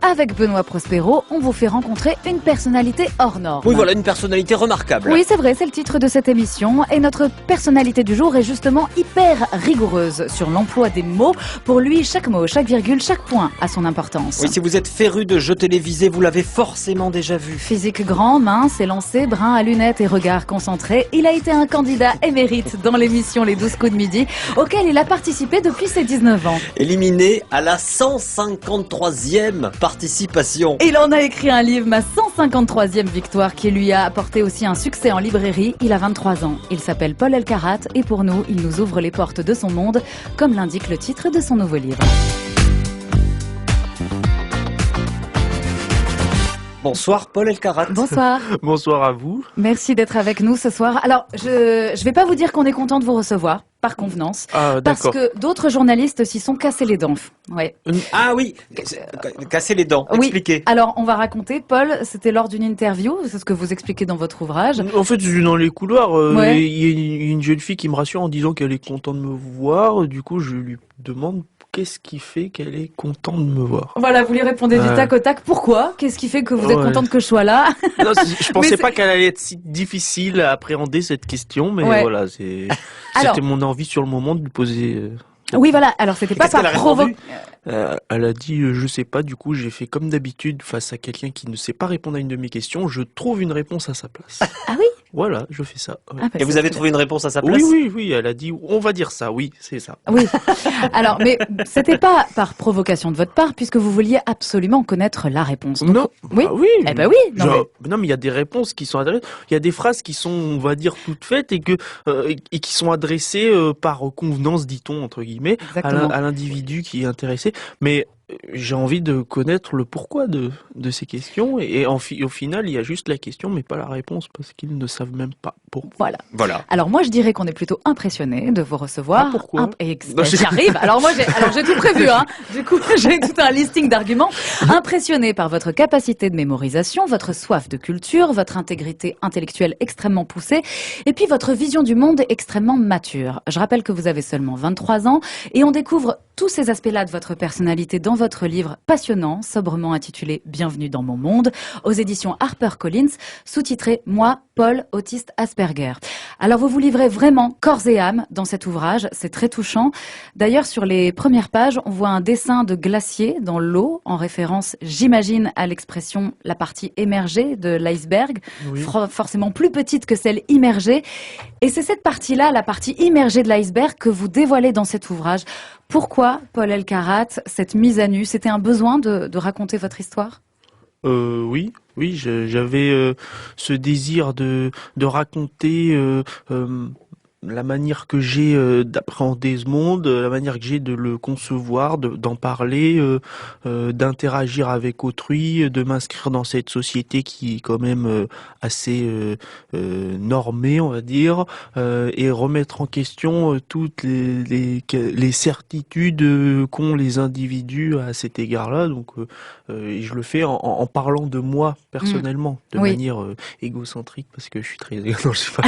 Avec Benoît Prospero, on vous fait rencontrer une personnalité hors norme. Oui, voilà, une personnalité remarquable. Oui, c'est vrai, c'est le titre de cette émission. Et notre personnalité du jour est justement hyper rigoureuse sur l'emploi des mots. Pour lui, chaque mot, chaque virgule, chaque point a son importance. Oui, si vous êtes féru de jeux télévisés, vous l'avez forcément déjà vu. Physique grand, mince, élancé, brun à lunettes et regard concentré, il a été un candidat émérite dans l'émission Les 12 coups de midi, auquel il a participé depuis ses 19 ans. Éliminé à la 153e participation. Il en a écrit un livre, ma 153e victoire, qui lui a apporté aussi un succès en librairie. Il a 23 ans. Il s'appelle Paul Elkarat et pour nous, il nous ouvre les portes de son monde, comme l'indique le titre de son nouveau livre. Bonsoir Paul Elkarat. Bonsoir. Bonsoir à vous. Merci d'être avec nous ce soir. Alors, je vais pas vous dire qu'on est content de vous recevoir, par convenance, parce que d'autres journalistes s'y sont cassés les dents. Ouais. Ah oui, casser les dents, oui. Expliquez. Alors, on va raconter, Paul, c'était lors d'une interview, c'est ce que vous expliquez dans votre ouvrage. En fait, je suis dans les couloirs, Ouais. il y a une jeune fille qui me rassure en disant qu'elle est contente de me voir, du coup je lui demande qu'est-ce qui fait qu'elle est contente de me voir. Voilà, vous lui répondez du tac au tac. Pourquoi? Qu'est-ce qui fait que vous êtes contente que je sois là? Non, je pensais pas qu'elle allait être si difficile à appréhender cette question, mais voilà, c'était mon envie sur le moment de lui poser... Oui, voilà. Alors, c'était pas par provocation. Elle a dit, je sais pas, du coup, j'ai fait comme d'habitude face à quelqu'un qui ne sait pas répondre à une de mes questions, je trouve une réponse à sa place. Ah oui? Voilà, je fais ça. Ouais. Ah, bah, Et vous avez trouvé une réponse à sa place? Oui, elle a dit, on va dire ça, oui, c'est ça. Oui. Alors, mais c'était pas par provocation de votre part, puisque vous vouliez absolument connaître la réponse. Donc, non. Oui. Oui. Eh ben oui. Non, mais il y a des réponses qui sont adressées. Il y a des phrases qui sont, on va dire, toutes faites et qui sont adressées par convenance, dit-on, entre guillemets, à l'individu qui est intéressé. Mais j'ai envie de connaître le pourquoi de ces questions et au final il y a juste la question mais pas la réponse parce qu'ils ne savent même pas pourquoi. Voilà. Alors moi je dirais qu'on est plutôt impressionné de vous recevoir. Ah, pourquoi? J'y arrive. Alors j'ai tout prévu. Du coup j'ai tout un listing d'arguments. Impressionné par votre capacité de mémorisation, votre soif de culture, votre intégrité intellectuelle extrêmement poussée et puis votre vision du monde extrêmement mature. Je rappelle que vous avez seulement 23 ans et on découvre tous ces aspects-là de votre personnalité dans votre livre passionnant, sobrement intitulé « Bienvenue dans mon monde » aux éditions HarperCollins, sous-titré « Moi, Paul, autiste Asperger ». Alors vous vous livrez vraiment corps et âme dans cet ouvrage, c'est très touchant. D'ailleurs, sur les premières pages, on voit un dessin de glacier dans l'eau, en référence, j'imagine, à l'expression « la partie émergée » de l'iceberg, forcément plus petite que celle immergée. Et c'est cette partie-là, la partie immergée de l'iceberg, que vous dévoilez dans cet ouvrage. Pourquoi, Paul Elkarat, cette mise à nu? C'était un besoin de raconter votre histoire? Oui, j'avais ce désir de raconter la manière que j'ai d'appréhender ce monde, la manière que j'ai de le concevoir, d'en parler, d'interagir avec autrui, de m'inscrire dans cette société qui est quand même assez normée, on va dire, et remettre en question toutes les certitudes qu'ont les individus à cet égard-là. Donc, et je le fais en parlant de moi personnellement, de manière égocentrique, parce que je suis très... Non, je sais pas.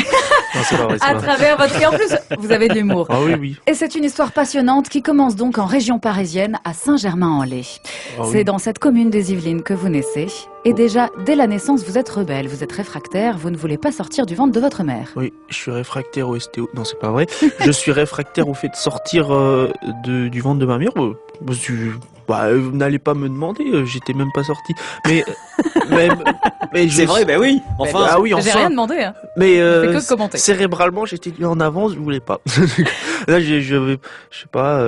Non, c'est pas vrai, à travers votre... Et en plus, vous avez de l'humour. Ah oui. Et c'est une histoire passionnante qui commence donc en région parisienne, à Saint-Germain-en-Laye. C'est dans cette commune des Yvelines que vous naissez. Et déjà, dès la naissance, vous êtes rebelle, vous êtes réfractaire, vous ne voulez pas sortir du ventre de votre mère. Oui, je suis réfractaire au STO. Non, c'est pas vrai. Je suis réfractaire au fait de sortir du ventre de ma mère. Vous n'allez pas me demander, j'étais même pas sorti. Mais c'est vrai, ben oui. Enfin, j'ai rien demandé. Hein. Mais que commenter. Cérébralement, j'étais en avance, je voulais pas. Là, je sais pas,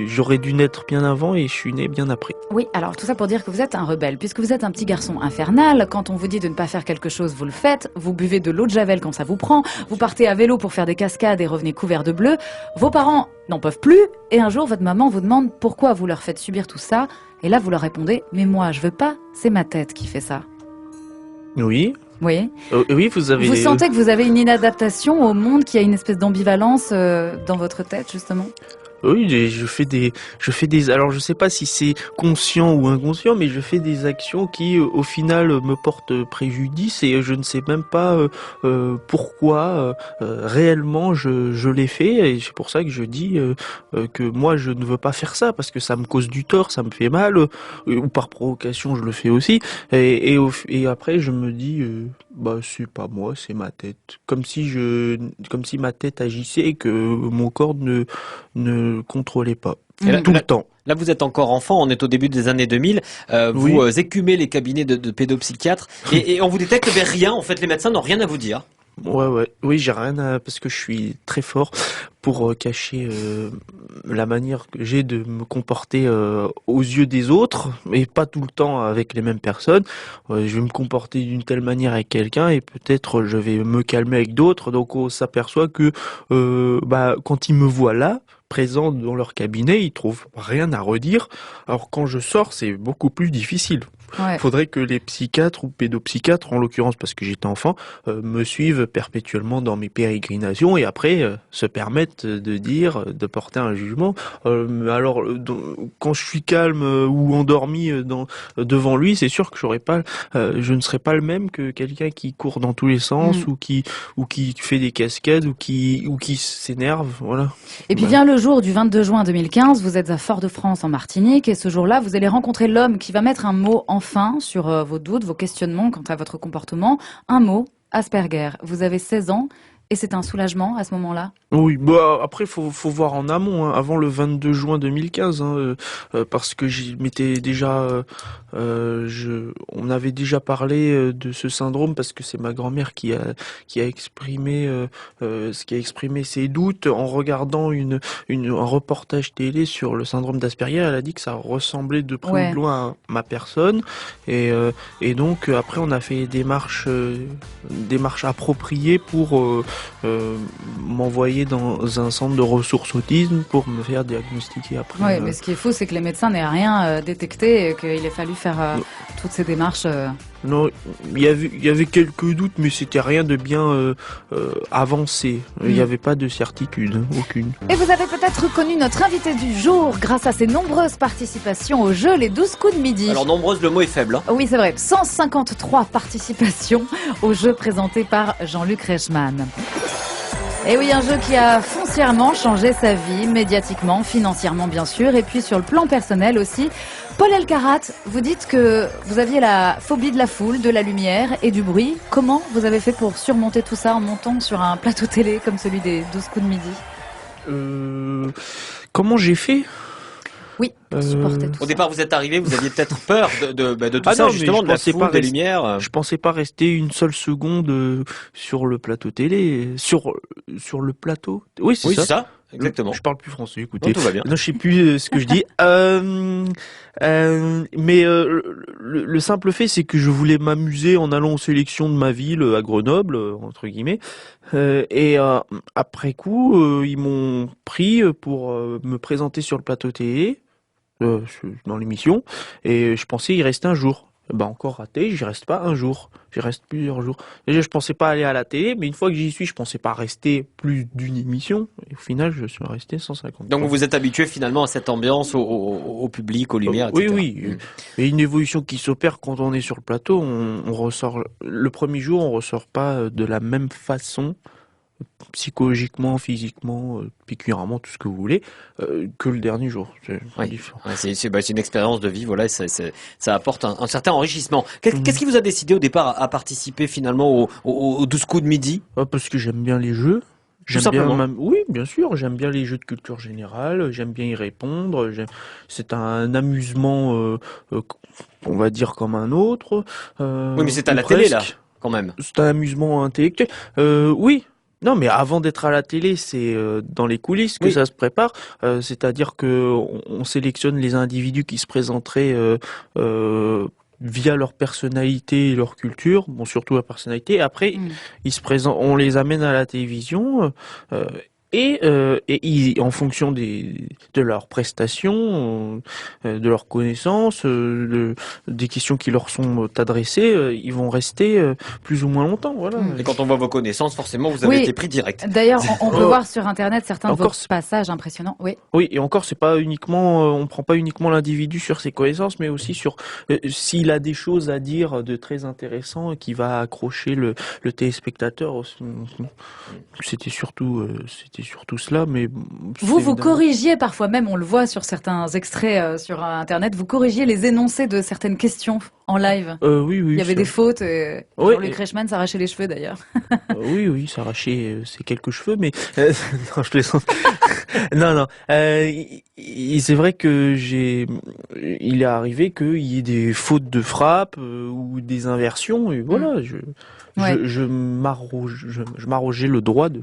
j'aurais dû naître bien avant et je suis né bien après. Oui, alors tout ça pour dire que vous êtes un rebelle, puisque vous êtes un petit garçon infernal. Quand on vous dit de ne pas faire quelque chose, vous le faites. Vous buvez de l'eau de javel quand ça vous prend. Vous partez à vélo pour faire des cascades et revenez couverts de bleu. Vos parents n'en peuvent plus. Et un jour, votre maman vous demande pourquoi vous leur faites subir tout ça. Et là, vous leur répondez, mais moi, je veux pas, c'est ma tête qui fait ça. Oui. Oui. Oui, vous avez... Vous sentez que vous avez une inadaptation au monde, qui a une espèce d'ambivalence dans votre tête, justement? Oui, alors je sais pas si c'est conscient ou inconscient, mais je fais des actions qui, au final, me portent préjudice et je ne sais même pas pourquoi réellement je l'ai fait. Et c'est pour ça que je dis que moi je ne veux pas faire ça parce que ça me cause du tort, ça me fait mal, ou par provocation je le fais aussi. Et après je me dis, bah c'est pas moi, c'est ma tête. Comme si ma tête agissait et que mon corps ne contrôlez pas. Et là, Tout le temps. là, vous êtes encore enfant, on est au début des années 2000, Oui. vous écumez les cabinets de pédopsychiatres et on vous détecte mais rien, en fait les médecins n'ont rien à vous dire. Ouais. Oui, j'ai rien à... parce que je suis très fort pour cacher la manière que j'ai de me comporter aux yeux des autres, mais pas tout le temps avec les mêmes personnes. Je vais me comporter d'une telle manière avec quelqu'un et peut-être je vais me calmer avec d'autres. Donc on s'aperçoit que quand ils me voient là, présent dans leur cabinet, ils trouvent rien à redire. Alors quand je sors, c'est beaucoup plus difficile. Ouais. Faudrait que les psychiatres ou pédopsychiatres, en l'occurrence parce que j'étais enfant, me suivent perpétuellement dans mes pérégrinations et après se permettent de dire, de porter un jugement. Quand je suis calme ou endormi devant lui, c'est sûr que je ne serai pas le même que quelqu'un qui court dans tous les sens ou qui fait des cascades ou qui s'énerve. Voilà. Et puis vient le jour du 22 juin 2015, vous êtes à Fort-de-France en Martinique et ce jour-là, vous allez rencontrer l'homme qui va mettre un mot enfin sur vos doutes, vos questionnements quant à votre comportement. Un mot, Asperger. Vous avez 16 ans et c'est un soulagement à ce moment-là? Oui, après faut voir en amont, hein, avant le 22 juin 2015, hein, parce que j'y m'étais déjà, on avait déjà parlé de ce syndrome parce que c'est ma grand-mère qui a exprimé ses doutes en regardant un reportage télé sur le syndrome d'Asperger. Elle a dit que ça ressemblait de près ou de loin à ma personne et donc après on a fait des démarches appropriées pour m'envoyer dans un centre de ressources autisme pour me faire diagnostiquer après. Oui, mais ce qui est fou, c'est que les médecins n'aient rien détecté et qu'il ait fallu faire toutes ces démarches. Non, il y avait quelques doutes, mais c'était rien de bien avancé. Il n'y avait pas de certitude, aucune. Et vous avez peut-être reconnu notre invité du jour grâce à ses nombreuses participations au jeu Les 12 coups de midi. Alors nombreuse, le mot est faible. Hein. Oui, c'est vrai, 153 participations au jeu présenté par Jean-Luc Reichmann. Et oui, un jeu qui a foncièrement changé sa vie, médiatiquement, financièrement bien sûr, et puis sur le plan personnel aussi. Paul Elkarat, vous dites que vous aviez la phobie de la foule, de la lumière et du bruit. Comment vous avez fait pour surmonter tout ça en montant sur un plateau télé comme celui des 12 coups de midi? Comment j'ai fait? Oui, pour supporter tout Au ça. départ, vous êtes arrivé, vous aviez peut-être peur de tout Ah ça, non, mais justement, je de la pensais foule, pas des rester- lumières. Je pensais pas rester une seule seconde sur le plateau télé, sur le plateau. Oui, c'est Oui, ça. c'est ça, exactement. Je parle plus français, écoutez. Non, tout va bien. Non, je sais plus ce que je dis. Mais le simple fait, c'est que je voulais m'amuser en allant aux sélections de ma ville, à Grenoble, entre guillemets. Après coup, ils m'ont pris pour me présenter sur le plateau télé, dans l'émission, et je pensais y rester un jour. Bah encore raté, j'y reste pas un jour, j'y reste plusieurs jours. Déjà, je pensais pas aller à la télé, mais une fois que j'y suis, je pensais pas rester plus d'une émission. Et au final, je suis resté 150. Donc vous vous êtes habitué finalement à cette ambiance, au public, aux lumières, Oui, etc. oui. Et une évolution qui s'opère quand on est sur le plateau, on ressort le premier jour, on ressort pas de la même façon, psychologiquement, physiquement, pécuniairement, tout ce que vous voulez, que le dernier jour. C'est Oui. différent. Ouais, c'est une expérience de vie, voilà, et ça apporte un certain enrichissement. Qu'est-ce qui vous a décidé au départ à participer finalement aux 12 coups de midi? Parce que j'aime bien les jeux. Tout simplement. Oui, bien sûr, j'aime bien les jeux de culture générale, j'aime bien y répondre. C'est un amusement, on va dire comme un autre. Oui, mais c'est à ou la télé là, presque. quand même. C'est un amusement intellectuel. Oui. Non, mais avant d'être à la télé, c'est dans les coulisses que Oui. ça se prépare. C'est-à-dire que on sélectionne les individus qui se présenteraient via leur personnalité et leur culture, bon surtout la personnalité. Après, ils se présentent, on les amène à la télévision En fonction de leurs prestations, de leurs connaissances, des questions qui leur sont adressées, ils vont rester plus ou moins longtemps. Voilà. Et quand on voit vos connaissances, forcément, vous avez Oui. été pris direct. D'ailleurs, on peut voir sur Internet certains de vos Encore, passages impressionnants. Oui. oui, et encore, c'est pas uniquement, on prend pas uniquement l'individu sur ses connaissances, mais aussi sur s'il a des choses à dire de très intéressant qui va accrocher le téléspectateur. C'était surtout cela, mais Vous évidemment. corrigiez parfois même, on le voit sur certains extraits sur Internet, vous corrigiez les énoncés de certaines questions en live. Oui, Il y avait des fautes. Oui, Jean-Luc Reichmann s'arrachait les cheveux d'ailleurs. oui, s'arracher ses quelques cheveux, mais non, je plaisante. Non. C'est vrai que il est arrivé qu'il y ait des fautes de frappe ou des inversions, et voilà, Ouais. je m'arrogeais le droit de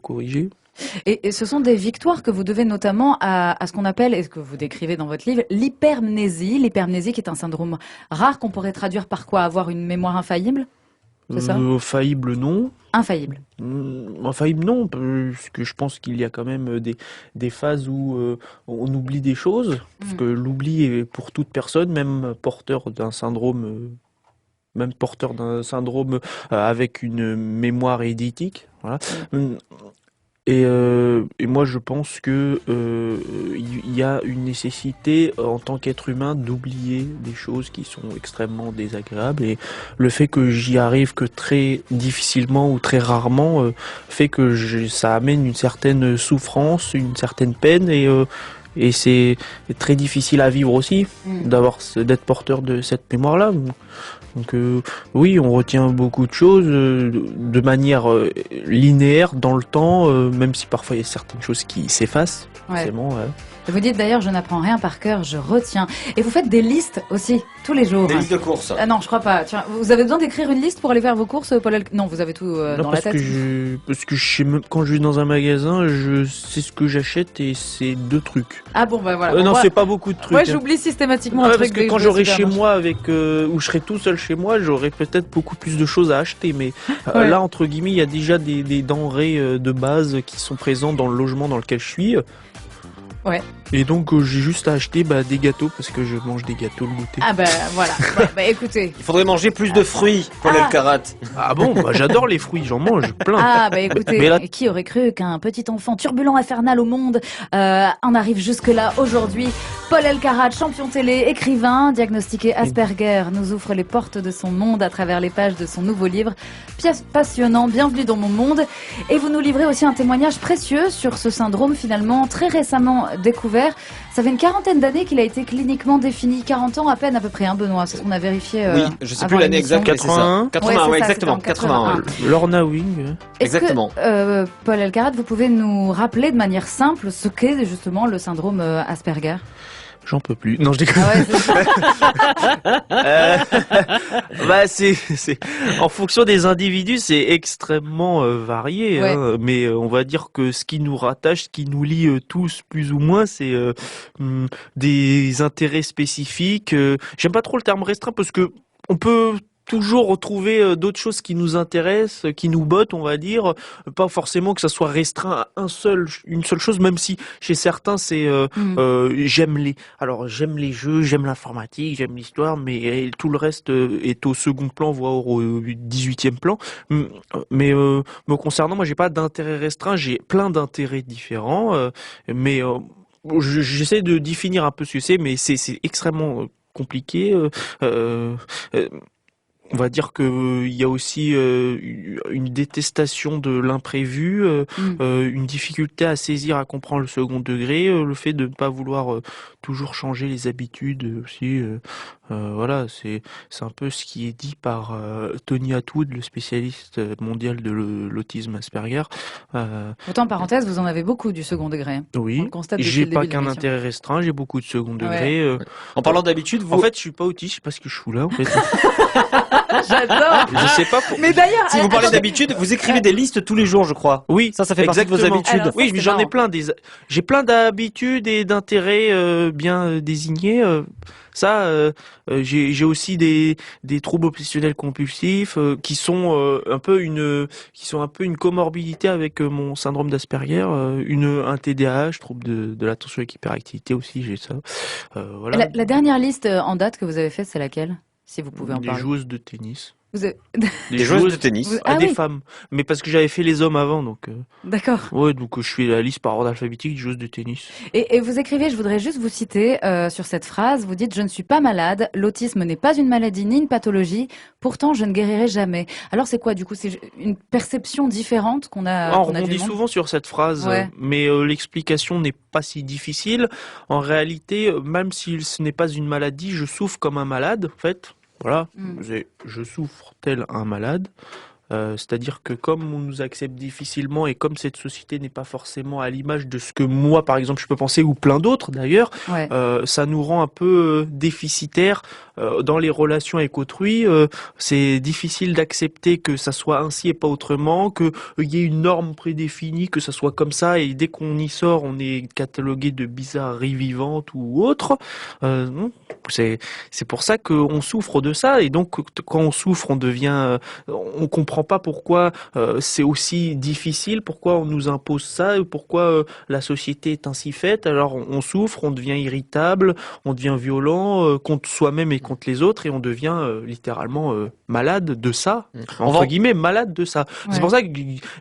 corriger. Et ce sont des victoires que vous devez notamment à ce qu'on appelle, et ce que vous décrivez dans votre livre, l'hypermnésie. L'hypermnésie qui est un syndrome rare qu'on pourrait traduire par quoi? Avoir une mémoire infaillible? C'est ça? Faillible, non. Infaillible. Infaillible, non, parce que je pense qu'il y a quand même des phases où on oublie des choses, parce que l'oubli est pour toute personne, même porteur d'un syndrome avec une mémoire eidetique. Voilà. Et moi, je pense que il y a une nécessité en tant qu'être humain d'oublier des choses qui sont extrêmement désagréables, et le fait que j'y arrive que très difficilement ou très rarement fait que ça amène une certaine souffrance, une certaine peine, et c'est très difficile à vivre aussi d'être porteur de cette mémoire-là. Donc oui, on retient beaucoup de choses de manière linéaire dans le temps, même si parfois il y a certaines choses qui s'effacent. Ouais. Forcément, ouais. Vous dites d'ailleurs, je n'apprends rien par cœur, je retiens. Et vous faites des listes aussi, tous les jours. Des listes de courses. Ah non, je crois pas. Tiens, vous avez besoin d'écrire une liste pour aller faire vos courses, Paul Non, vous avez tout Non, dans la tête. parce que quand je vais dans un magasin, je sais ce que j'achète et c'est 2 trucs. Ah bon, bah voilà. Non, Moi- c'est pas beaucoup de trucs. Moi, hein. j'oublie systématiquement un Ouais, truc. parce que dès quand je vais au j'aurai chez supermarché. moi où je serai tout seul chez moi, j'aurai peut-être beaucoup plus de choses à acheter. Mais Ouais. là, entre guillemets, il y a déjà des denrées de base qui sont présentes dans le logement dans lequel je suis. Ouais. Et donc, j'ai juste à acheter des gâteaux parce que je mange des gâteaux le goûter. Ah bah voilà. Ouais, bah écoutez. Il faudrait manger plus de fruits, Paul Ah. Elkarat. Ah bon, j'adore les fruits, j'en mange plein. Ah bah écoutez, Mais là- qui aurait cru qu'un petit enfant turbulent infernal au monde en arrive jusque-là aujourd'hui? Paul Elkarat, champion télé, écrivain, diagnostiqué Asperger, nous ouvre les portes de son monde à travers les pages de son nouveau livre. Pièce passionnant, bienvenue dans mon monde. Et vous nous livrez aussi un témoignage précieux sur ce syndrome finalement très récemment découvert. Ça fait une quarantaine d'années qu'il a été cliniquement défini, 40 ans à peine à peu près, hein, Benoît, c'est ce qu'on a vérifié. Oui, je sais avant plus l'année l'émission. exacte, mais c'est ça. 81. 81, Ouais, ouais, c'est ça, exactement. c'était en 81. Lorna Wing. Est-ce Exactement. que, Paul Elkarat, vous pouvez nous rappeler de manière simple ce qu'est justement le syndrome Asperger? J'en peux plus. Non, je déconne. Ah ouais, c'est ça. C'est en fonction des individus, c'est extrêmement varié. Ouais. Hein, mais on va dire que ce qui nous rattache, ce qui nous lie tous plus ou moins, c'est des intérêts spécifiques. J'aime pas trop le terme restreint parce que on peut toujours retrouver d'autres choses qui nous intéressent, qui nous bottent, on va dire. Pas forcément que ça soit restreint à une seule chose, même si chez certains c'est j'aime les jeux, j'aime l'informatique, j'aime l'histoire, mais tout le reste est au second plan, voire au 18e plan. Mais me concernant, moi j'ai pas d'intérêt restreint, j'ai plein d'intérêts différents, mais j'essaie de définir un peu ce que c'est, mais c'est extrêmement compliqué. On va dire que il y a aussi une détestation de l'imprévu, une difficulté à saisir, à comprendre le second degré, le fait de ne pas vouloir toujours changer les habitudes aussi. Voilà, c'est un peu ce qui est dit par Tony Attwood, le spécialiste mondial de l'autisme Asperger. Pourtant, parenthèse, vous en avez beaucoup du second degré. On Oui, le constate depuis j'ai le pas début de qu'un l'émission. intérêt restreint, j'ai beaucoup de second Ouais. degré. En parlant d'habitude, vous... En fait, je suis pas autiste, je sais pas ce que je fous là. En fait. J'adore. Je sais pas pour... Mais d'ailleurs, Si vous parlez attendez. d'habitude, vous écrivez des listes tous les jours, je crois. Oui, Ça fait partie de vos exactement. habitudes. Alors, ça, Oui, c'est mais j'en ai marrant. plein. J'ai plein d'habitudes et d'intérêts bien désignés. J'ai aussi des troubles obsessionnels compulsifs qui sont qui sont un peu une comorbidité avec mon syndrome d'Asperger, un TDAH, trouble de l'attention avec hyperactivité aussi, j'ai ça. Voilà. La dernière liste en date que vous avez faite, c'est laquelle? Si vous pouvez en Des parler. joueuses de tennis. Vous avez- Des joueuses de tennis. Vous- À Ah des oui. femmes. Mais parce que j'avais fait les hommes avant, donc D'accord. ouais, donc je fais la liste par ordre alphabétique, joueuse de tennis. Et vous écrivez, je voudrais juste vous citer sur cette phrase, vous dites « Je ne suis pas malade, l'autisme n'est pas une maladie ni une pathologie, pourtant je ne guérirai jamais ». Alors c'est quoi du coup? C'est une perception différente qu'on a, On qu'on a du rebondit monde? souvent sur cette phrase, Ouais. mais l'explication n'est pas si difficile. En réalité, même si ce n'est pas une maladie, je souffre comme un malade, en fait. Voilà, je souffre tel un malade. C'est-à-dire que comme on nous accepte difficilement et comme cette société n'est pas forcément à l'image de ce que moi, par exemple, je peux penser, ou plein d'autres d'ailleurs, Ouais. ça nous rend un peu déficitaires dans les relations avec autrui. C'est difficile d'accepter que ça soit ainsi et pas autrement, qu'il y ait une norme prédéfinie, que ça soit comme ça, et dès qu'on y sort, on est catalogué de bizarreries vivantes ou autres. Non, c'est pour ça qu'on souffre de ça, et donc quand on souffre, on devient, on comprend pas pourquoi c'est aussi difficile, pourquoi on nous impose ça, et pourquoi la société est ainsi faite. Alors on souffre, on devient irritable, on devient violent contre soi-même et contre les autres, et on devient littéralement malade de ça, entre guillemets malade de ça. Ouais. C'est pour ça que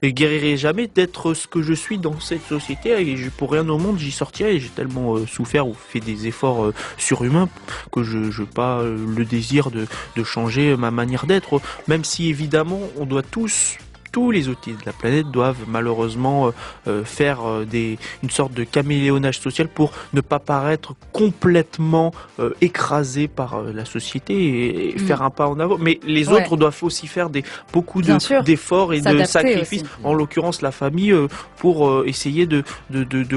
je guérirai jamais d'être ce que je suis dans cette société, et pour rien au monde j'y sortirai. J'ai tellement souffert ou fait des efforts surhumains que je n'ai pas le désir de changer ma manière d'être, même si évidemment on doit tous les autistes de la planète doivent malheureusement faire une sorte de caméléonnage social pour ne pas paraître complètement écrasés par la société et faire un pas en avant. Mais les Ouais. autres doivent aussi faire beaucoup Bien sûr. d'efforts et de S'adapter sacrifices, aussi. en l'occurrence la famille, pour essayer de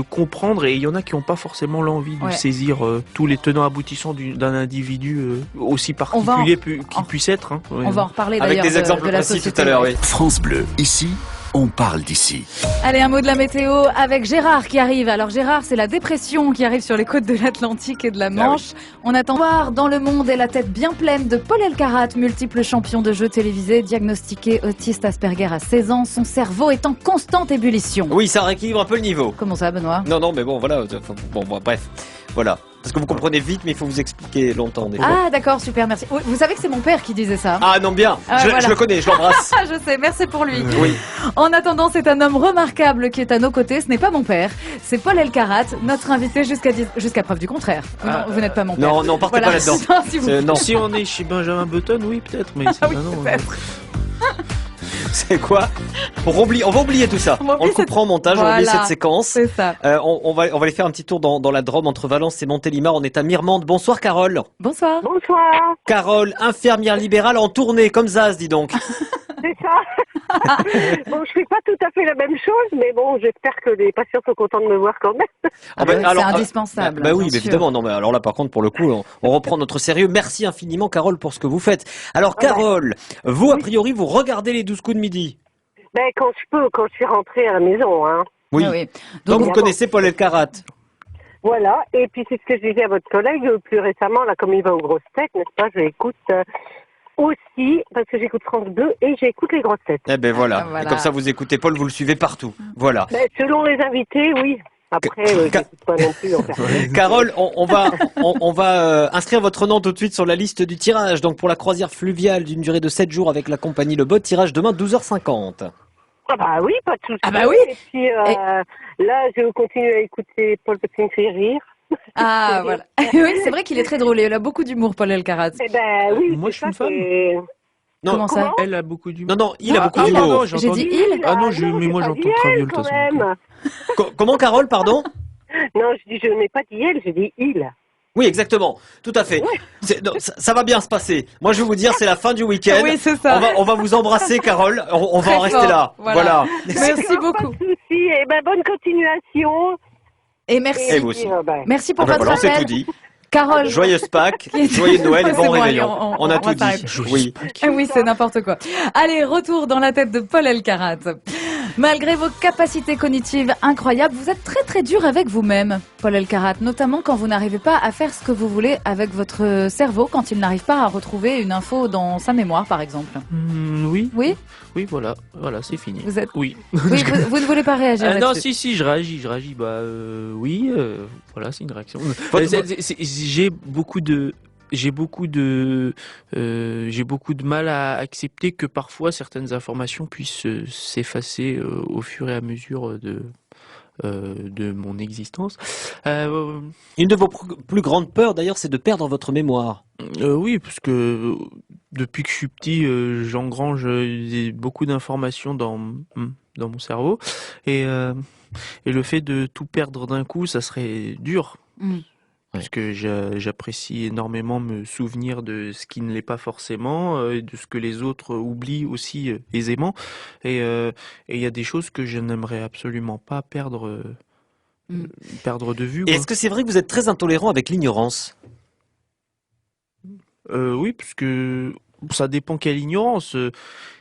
comprendre. Et il y en a qui n'ont pas forcément l'envie de Ouais. saisir tous les tenants aboutissants d'un individu aussi On va en- particulier qu'il puisse être. Hein. Ouais. On va en reparler Avec d'ailleurs des exemples de la précis société. tout à l'heure, oui. France Bleu, ici, on parle d'ici. Allez, un mot de la météo avec Gérard qui arrive. Alors Gérard, c'est la dépression qui arrive sur les côtes de l'Atlantique et de la Manche. On attend de voir dans le monde et la tête bien pleine de Paul Elkarat, multiple champion de jeux télévisés, diagnostiqué autiste Asperger à 16 ans. Son cerveau est en constante ébullition. Oui, ça rééquilibre un peu le niveau. Comment ça, Benoît? Non, mais bon, voilà. Bon, bref. Voilà. Parce que vous comprenez vite, mais il faut vous expliquer longtemps. Des fois. Ah d'accord, super, merci. Oui, vous savez que c'est mon père qui disait ça. Ah non, bien. Ah, je voilà. le connais, je l'embrasse. Ah, je sais, merci pour lui. Oui. En attendant, c'est un homme remarquable qui est à nos côtés. Ce n'est pas mon père, c'est Paul Elkarat, notre invité jusqu'à preuve du contraire. Vous n'êtes pas mon père. Non, partez Voilà. pas là-dedans. Non, s'il vous plaît. Non, Si on est chez Benjamin Button, oui, peut-être, mais c'est oui, pas non. peut-être. c'est quoi on va oublier tout ça. On va On oublier le coupera en montage, on va oublier Voilà. cette séquence. C'est ça. On va aller faire un petit tour dans la Drôme entre Valence et Montélimar. On est à Mirmande. Bonsoir Carole. Bonsoir. Bonsoir, Carole, infirmière libérale en tournée, comme Zaz, dis donc. c'est ça. Bon, je fais pas tout à fait la même chose, mais bon, j'espère que les patients sont contents de me voir quand même. Ah ben, c'est alors, indispensable. Bah oui, bien mais sûr. évidemment. Non, mais alors là, par contre, pour le coup, on reprend notre sérieux. Merci infiniment, Carole, pour ce que vous faites. Alors, Carole, vous, a priori, vous regardez les 12 coups de midi. Ben, quand je peux, quand je suis rentrée à la maison, hein. Oui. Ah oui. Donc, vous D'accord. connaissez Paul Elkarat. Voilà. Et puis, c'est ce que je disais à votre collègue plus récemment, là, comme il va aux grosses têtes, n'est-ce pas, je l'écoute aussi, parce que j'écoute France 2 et j'écoute les grosses têtes. Eh ben voilà. Ah, voilà. Et comme ça, vous écoutez Paul, vous le suivez partout. Voilà. Ben, selon les invités, oui. Après, j'écoute pas non plus, en fait. Carole, on va inscrire votre nom tout de suite sur la liste du tirage. Donc pour la croisière fluviale d'une durée de 7 jours avec la compagnie Le Bot, tirage demain 12h50. Ah bah oui, pas de souci. Ah bah oui. Et puis, là, je continue à écouter Paul Petit me fait rire. Ah voilà. Oui, c'est vrai qu'il est très drôle. Il a beaucoup d'humour, Paul Elkarat. Eh ben oui. Moi, c'est je suis ça, une c'est- Non, Comment ça? Comment Elle a beaucoup d'humour. non, il a beaucoup ah, d'humour. pardon, J'ai entendu. dit il. Ah non, non, mais moi j'ai pas j'entends dit très elle, vieux de toute quand façon. même. Comment Carole, pardon? Non, je n'ai pas dit elle, j'ai dit il. Oui, exactement. Tout à fait. Non, ça va bien se passer. Moi, je vais vous dire, c'est la fin du week-end. Oui, c'est ça. On va vous embrasser, Carole. On va Très en rester fort. là. Voilà. Merci D'accord, beaucoup. Pas de souci. Eh ben, bonne continuation. Et merci. Et vous aussi. ben, Merci pour Ah ben votre voilà, on s'est appel. tout dit. Carole. Joyeuse Pâques, joyeux Noël et C'est bon bon, allez, réveillon. On a va tout dit. s'arrêter. Oui. Oui, c'est n'importe quoi. Allez, retour dans la tête de Paul Elkarat. Malgré vos capacités cognitives incroyables, vous êtes très dur avec vous-même, Paul Elkarat, notamment quand vous n'arrivez pas à faire ce que vous voulez avec votre cerveau, quand il n'arrive pas à retrouver une info dans sa mémoire, par exemple. Oui. Oui. Oui, voilà, c'est fini. Vous êtes. Oui. Oui, vous ne voulez pas réagir Non, là-dessus. si, je réagis. Bah, oui, voilà, c'est une réaction. J'ai beaucoup de mal à accepter que parfois certaines informations puissent s'effacer au fur et à mesure de mon existence. Une de vos plus grandes peurs, d'ailleurs, c'est de perdre votre mémoire. Oui, parce que depuis que je suis petit, j'engrange beaucoup d'informations dans mon cerveau et le fait de tout perdre d'un coup, ça serait dur. Parce que j'apprécie énormément me souvenir de ce qui ne l'est pas forcément, et de ce que les autres oublient aussi aisément. Et il y a des choses que je n'aimerais absolument pas perdre de vue. Et est-ce que c'est vrai que vous êtes très intolérant avec l'ignorance ? Oui, parce que ça dépend quelle ignorance.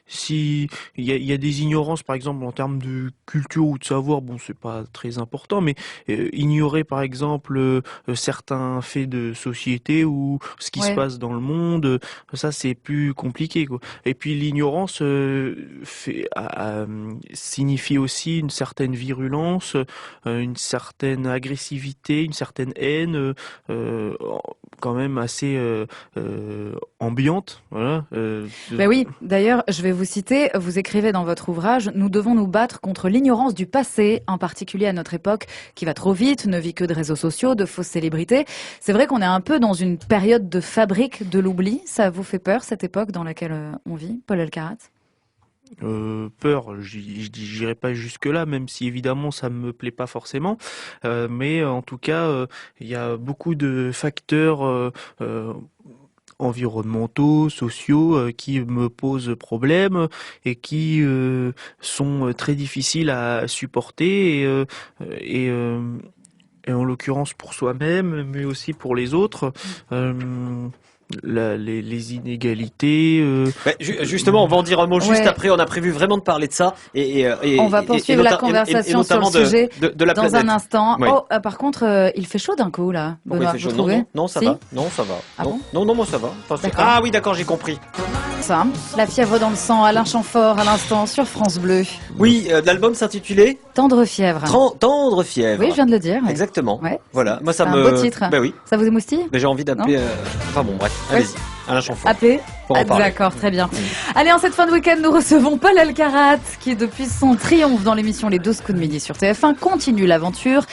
Si il y a des ignorances, par exemple en termes de culture ou de savoir, bon, c'est pas très important, mais ignorer par exemple certains faits de société ou ce qui se passe dans le monde, ça c'est plus compliqué, quoi. Et puis l'ignorance signifie aussi une certaine virulence, une certaine agressivité, une certaine haine, quand même assez ambiante, voilà. Ben oui, d'ailleurs, je vais vous citer, vous écrivez dans votre ouvrage « Nous devons nous battre contre l'ignorance du passé, en particulier à notre époque, qui va trop vite, ne vit que de réseaux sociaux, de fausses célébrités. » C'est vrai qu'on est un peu dans une période de fabrique de l'oubli. Ça vous fait peur, cette époque dans laquelle on vit, Paul Elkarat ? Peur, j'irai pas jusque là, même si évidemment ça me plaît pas forcément, mais en tout cas il y a beaucoup de facteurs environnementaux, sociaux qui me posent problème et qui sont très difficiles à supporter et en l'occurrence pour soi-même, mais aussi pour les autres. Les inégalités. Justement, on va en dire un mot juste après. On a prévu vraiment de parler de ça. Et on va poursuivre la conversation sur le sujet de la dans planète. un instant. Oui. Oh, par contre, il fait chaud d'un coup là. Pourquoi Benoît, il fait vous chaud ? trouvez ? Non, ça Si va. Non, ça va. Ah bon ? Non, moi ça va. D'accord. Ah oui, d'accord, j'ai compris. Ça, la fièvre dans le sang, Alain Chamfort à l'instant sur France Bleu. Oui, l'album s'intitulait Tendre fièvre. Tendre fièvre. Oui, je viens de le dire. Ouais. Exactement. Ouais. Voilà, moi ça C'est me. un beau titre. Ben oui. Ça vous émoustille ? Mais j'ai envie d'appeler. Enfin bon, bref. Ouais. Allez-y. Alain Chamfort. Appelé. Pour en parler. D'accord, très bien. Allez, en cette fin de week-end, nous recevons Paul Elkarat, qui depuis son triomphe dans l'émission Les 12 coups de midi sur TF1, continue l'aventure,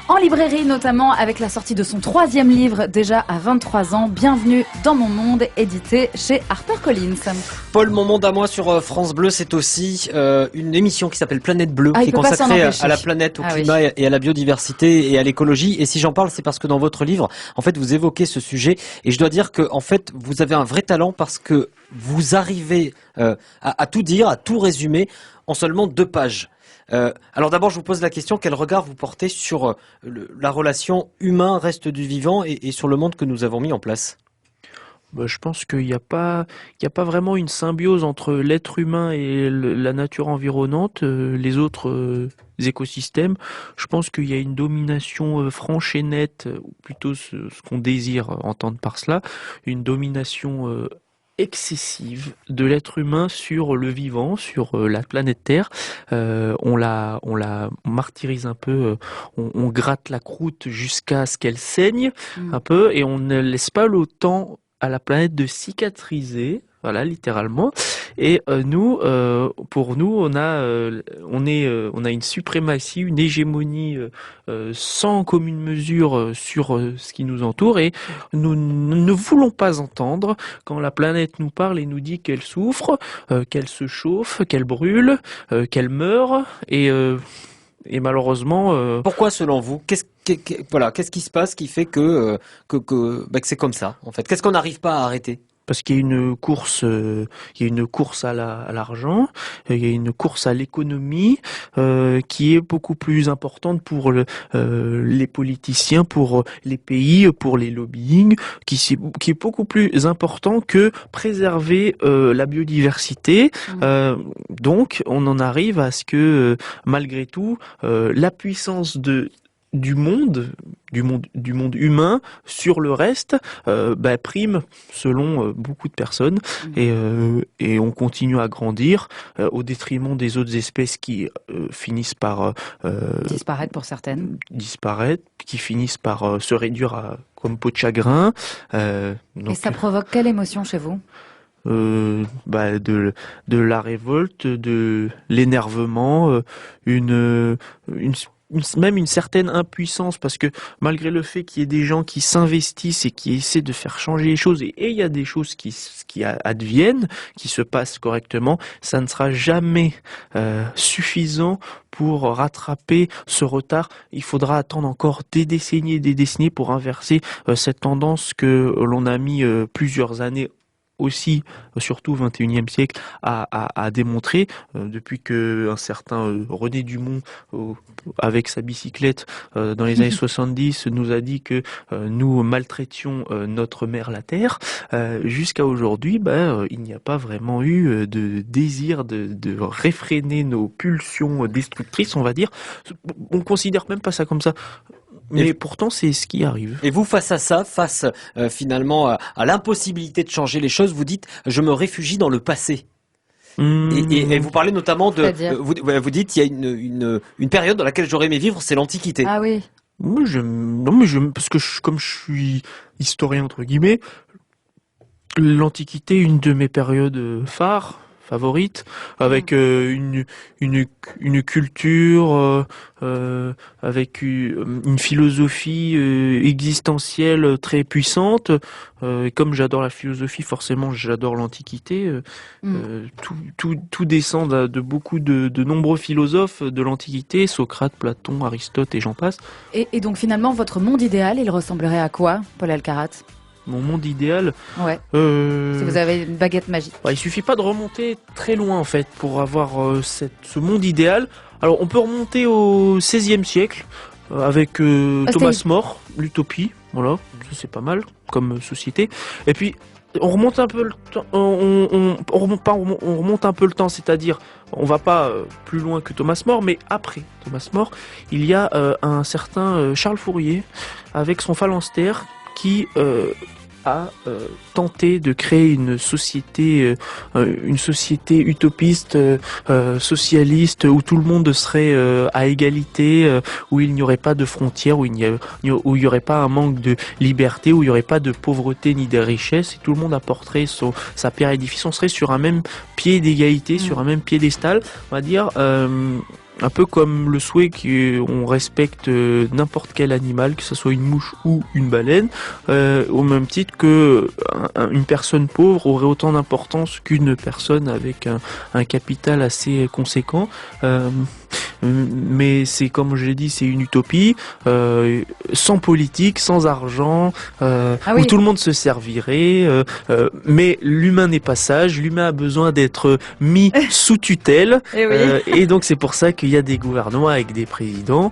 en librairie notamment, avec la sortie de son 3e livre, déjà à 23 ans, Bienvenue dans mon monde, édité chez HarperCollins. Paul, mon monde à moi sur France Bleu, c'est aussi une émission qui s'appelle Planète Bleue, qui est il peut pas s'en consacrée empêcher. à la planète, au Ah climat et à la biodiversité et à l'écologie. Et si j'en parle, c'est parce que dans votre livre, en fait, vous évoquez ce sujet. Et je dois dire que, en fait, vous avez un vrai talent parce que vous arrivez à tout dire, à tout résumer en seulement 2 pages. Alors d'abord, je vous pose la question, quel regard vous portez sur la relation humain-reste du vivant et sur le monde que nous avons mis en place ? Je pense qu'il n'y a pas vraiment une symbiose entre l'être humain et la nature environnante, les autres écosystèmes. Je pense qu'il y a une domination franche et nette, ou plutôt ce qu'on désire entendre par cela, une domination excessive de l'être humain sur le vivant, sur la planète Terre. On la martyrise un peu, on gratte la croûte jusqu'à ce qu'elle saigne un peu, et on ne laisse pas le temps à la planète de cicatriser, voilà, littéralement. Et pour nous, on a une suprématie, une hégémonie sans commune mesure sur ce qui nous entoure, et nous ne voulons pas entendre quand la planète nous parle et nous dit qu'elle souffre, qu'elle se chauffe, qu'elle brûle, qu'elle meurt, et malheureusement. Pourquoi, selon vous, qu'est-ce qui se passe qui fait que c'est comme ça, en fait ? Qu'est-ce qu'on n'arrive pas à arrêter ? parce qu'il y a une course, à l'argent, il y a une course à l'économie qui est beaucoup plus importante pour les politiciens, pour les pays, pour les lobbying, qui est beaucoup plus important que préserver la biodiversité. Donc, on en arrive à ce que, malgré tout, la puissance du monde humain sur le reste prime selon beaucoup de personnes et on continue à grandir au détriment des autres espèces qui finissent par Disparaître pour certaines. qui finissent par se réduire comme peau de chagrin. Donc, Et ça provoque quelle émotion chez vous? de la révolte, de l'énervement, même une certaine impuissance, parce que malgré le fait qu'il y ait des gens qui s'investissent et qui essaient de faire changer les choses, et il y a des choses qui adviennent, qui se passent correctement, ça ne sera jamais suffisant pour rattraper ce retard. Il faudra attendre encore des décennies et des décennies pour inverser cette tendance que l'on a mis plusieurs années aussi, surtout au XXIe siècle, à démontrer, depuis que un certain René Dumont, avec sa bicyclette, dans les années 70, nous a dit que nous maltraitions notre mère la Terre, jusqu'à aujourd'hui, il n'y a pas vraiment eu de désir de réfréner nos pulsions destructrices, on va dire. On considère même pas ça comme ça. Mais pourtant, c'est ce qui arrive. Et vous, face à ça, finalement à l'impossibilité de changer les choses, vous dites « je me réfugie dans le passé ». Et vous parlez notamment de... Vous dites il y a une période dans laquelle j'aurais aimé vivre, c'est l'Antiquité. Ah oui. Moi, parce que comme je suis historien, entre guillemets, l'Antiquité est une de mes périodes phares, favorite, avec une culture, avec une philosophie existentielle très puissante. Et comme j'adore la philosophie, forcément j'adore l'Antiquité. Tout descend de nombreux philosophes de l'Antiquité, Socrate, Platon, Aristote et j'en passe. Et donc finalement, votre monde idéal, il ressemblerait à quoi, Paul Alcarat? Mon monde idéal. Ouais. Si vous avez une baguette magique. Il suffit pas de remonter très loin en fait pour avoir ce monde idéal. Alors on peut remonter au XVIe siècle avec Thomas More, l'utopie. Voilà, ça c'est pas mal comme société. Et puis on remonte un peu le temps. On remonte un peu le temps, c'est-à-dire on va pas plus loin que Thomas More, mais après Thomas More, il y a un certain Charles Fourier avec son phalanstère qui a tenté de créer une société utopiste, socialiste, où tout le monde serait à égalité, où il n'y aurait pas de frontières, où il n'y aurait pas un manque de liberté, où il n'y aurait pas de pauvreté ni de richesse, et tout le monde apporterait sa pierre à l'édifice. On serait sur un même pied d'égalité, sur un même piédestal, on va dire. Un peu comme le souhait qu'on respecte n'importe quel animal, que ce soit une mouche ou une baleine, au même titre que une personne pauvre aurait autant d'importance qu'une personne avec un capital assez conséquent. Mais c'est, comme je l'ai dit, c'est une utopie, sans politique, sans argent, où tout le monde se servirait, mais l'humain n'est pas sage, l'humain a besoin d'être mis sous tutelle, et donc c'est pour ça qu'il y a des gouvernements avec des présidents,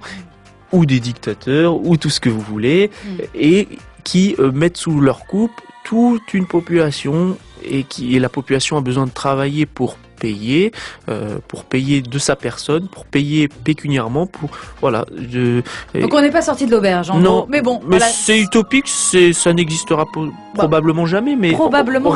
ou des dictateurs, ou tout ce que vous voulez, et qui mettent sous leur coupe toute une population, et la population a besoin de travailler pour payer de sa personne, pour payer pécuniairement, Donc on n'est pas sorti de l'auberge, en gros. Mais bon, mais c'est utopique, ça n'existera probablement jamais, mais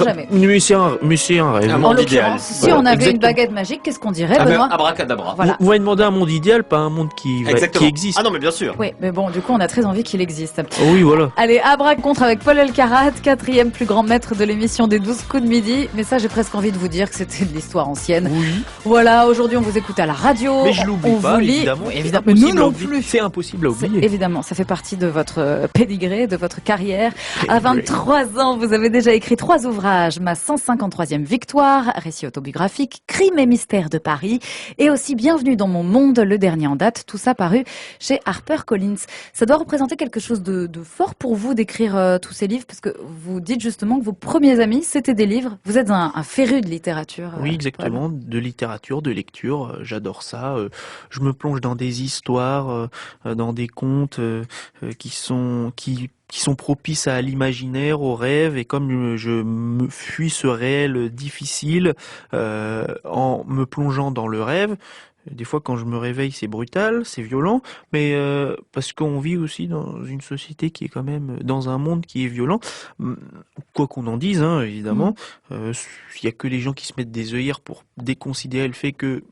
jamais. Mais c'est un rêve. Un En monde idéal. l'occurrence, si on avait une baguette magique, qu'est-ce qu'on dirait, Benoît? Abracadabra. Voilà. Vous m'avez demandé un monde idéal, pas un monde qui existe. Ah non, mais bien sûr. Oui, mais bon, du coup, on a très envie qu'il existe. Oui, voilà. Allez, Abracontre avec Paul Alcarat, 4e plus grand maître de l'émission des 12 coups de midi. Mais ça, j'ai presque envie de vous dire que c'était de l'histoire ancienne. Oui. Voilà, aujourd'hui, on vous écoute à la radio. Mais je l'oublie on pas, vous lit. évidemment. Évidemment, nous non plus. C'est impossible à oublier. Évidemment, ça fait partie de votre pédigré, de votre carrière. À 23h. 23 ans, vous avez déjà écrit 3 ouvrages. Ma 153e victoire, récit autobiographique, Crime et mystère de Paris, et aussi Bienvenue dans mon monde, le dernier en date. Tout ça paru chez HarperCollins. Ça doit représenter quelque chose de fort pour vous d'écrire tous ces livres, parce que vous dites justement que vos premiers amis, c'était des livres. Vous êtes un féru de littérature. Oui, exactement, de littérature, de lecture, j'adore ça. Je me plonge dans des histoires, dans des contes qui sont propices à l'imaginaire, au rêve, et comme je me fuis ce réel difficile en me plongeant dans le rêve. Des fois, quand je me réveille, c'est brutal, c'est violent, mais parce qu'on vit aussi dans une société qui est quand même dans un monde qui est violent. Quoi qu'on en dise, hein, évidemment, il y a que les gens qui se mettent des œillères pour déconsidérer le fait que,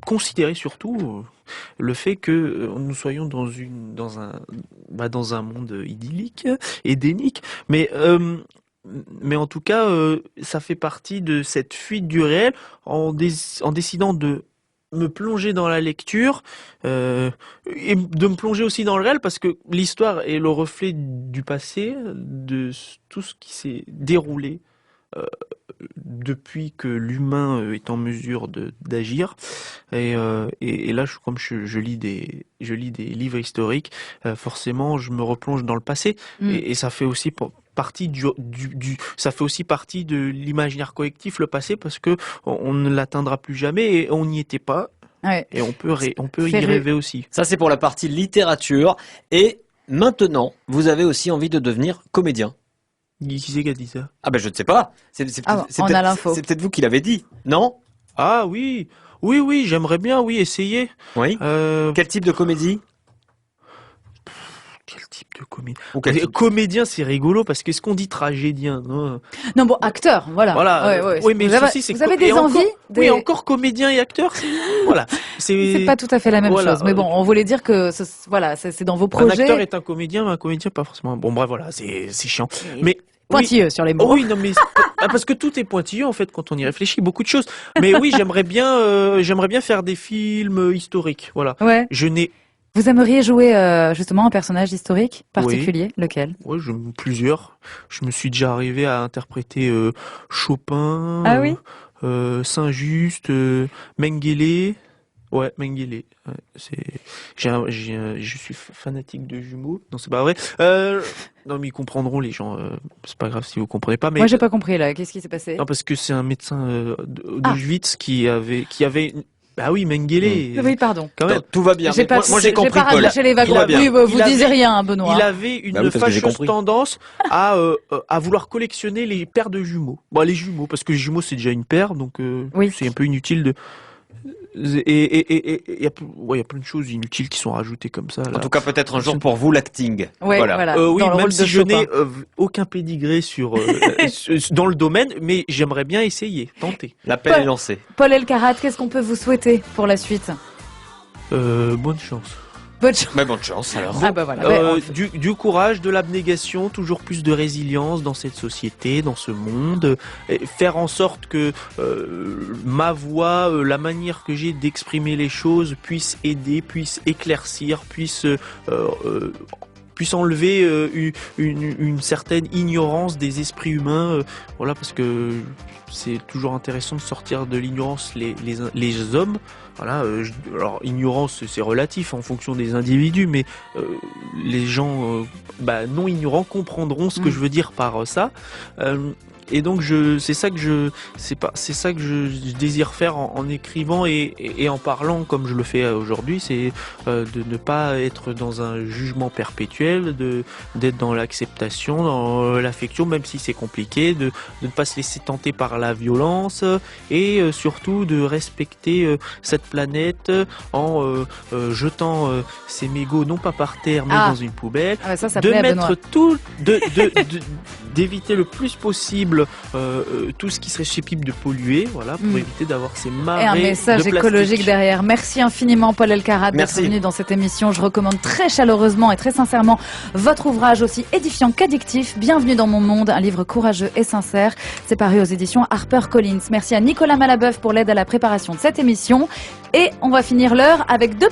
considérer surtout le fait que nous soyons dans un monde idyllique, édénique, mais en tout cas, ça fait partie de cette fuite du réel en décidant de me plonger dans la lecture et de me plonger aussi dans le réel, parce que l'histoire est le reflet du passé, de tout ce qui s'est déroulé depuis que l'humain est en mesure d'agir. Et là, comme je lis des livres historiques, forcément je me replonge dans le passé, et ça fait aussi partie ça fait aussi partie de l'imaginaire collectif, le passé, parce que on ne l'atteindra plus jamais et on n'y était pas. Ouais. Et on peut y rêver aussi. Ça, c'est pour la partie littérature. Et maintenant, vous avez aussi envie de devenir comédien. Qui c'est qui a dit ça? Ah ben je ne sais pas. C'est peut-être vous qui l'avez dit, non? Ah oui, j'aimerais bien, essayer. Oui. Quel type de comédie? Quel type de comédien? Comédien, c'est rigolo, parce que ce qu'on dit tragédien? Non, bon, acteur, voilà. Ouais. Oui, mais le souci, c'est que... Vous avez des envies? Oui, encore comédien et acteur, voilà. C'est pas tout à fait la même chose. Mais bon, on voulait dire que, c'est dans vos projets. Un acteur est un comédien pas forcément. Bon, bref, voilà, c'est chiant. Mais... Pointilleux sur les mots. Oh oui, non, mais parce que tout est pointilleux, en fait, quand on y réfléchit, beaucoup de choses. Mais oui, j'aimerais bien faire des films historiques, voilà. Ouais. Vous aimeriez jouer justement un personnage historique particulier? Oui. Lequel? Oui, plusieurs. Je me suis déjà arrivé à interpréter Chopin, Saint-Just, Mengele. Ouais, Mengele. Ouais, je suis fanatique de jumeaux. Non, c'est pas vrai. Non, mais ils comprendront, les gens. C'est pas grave si vous comprenez pas. Mais moi, j'ai pas compris là. Qu'est-ce qui s'est passé? Non, parce que c'est un médecin d'Auschwitz qui avait. Ah oui, Mengele. Oui, pardon. Quand même. Tout va bien. Moi, j'ai compris. J'ai pas rattaché les wagons. Oui, vous disiez rien, Benoît. Il avait une fâcheuse tendance à vouloir collectionner les paires de jumeaux. Bon, les jumeaux, parce que les jumeaux, c'est déjà une paire, donc c'est un peu inutile de... Et il y a plein de choses inutiles qui sont rajoutées comme ça. Là. En tout cas, peut-être un jour pour vous, l'acting. Ouais, voilà. Oui, même si je n'ai aucun pédigré dans le domaine, mais j'aimerais bien essayer, tenter. L'appel est lancé. Paul Elkarat, qu'est-ce qu'on peut vous souhaiter pour la suite? Bonne chance. Bonne chance. Mais bonne chance alors. Voilà. Du courage, de l'abnégation, toujours plus de résilience dans cette société, dans ce monde. Faire en sorte que ma voix, la manière que j'ai d'exprimer les choses puisse aider, puisse éclaircir, puisse enlever une certaine ignorance des esprits humains. Voilà, parce que c'est toujours intéressant de sortir de l'ignorance les hommes. Voilà, alors ignorance c'est relatif en fonction des individus, mais les gens non ignorants comprendront ce que je veux dire par ça. Et donc c'est ça que je désire faire en écrivant et en parlant comme je le fais aujourd'hui, c'est de ne pas être dans un jugement perpétuel, d'être dans l'acceptation, dans l'affection, même si c'est compliqué, de ne pas se laisser tenter par la violence, et surtout de respecter cette planète en jetant ses mégots non pas par terre mais dans une poubelle, de mettre tout, d'éviter le plus possible tout ce qui serait susceptible de polluer, voilà, pour éviter d'avoir ces marées de plastique. Et un message écologique derrière. Merci infiniment Paul Elkarat d'être venu dans cette émission. Je recommande très chaleureusement et très sincèrement votre ouvrage aussi édifiant qu'addictif, Bienvenue dans mon monde, un livre courageux et sincère. C'est paru aux éditions HarperCollins. Merci à Nicolas Malabeuf pour l'aide à la préparation de cette émission. Et on va finir l'heure avec deux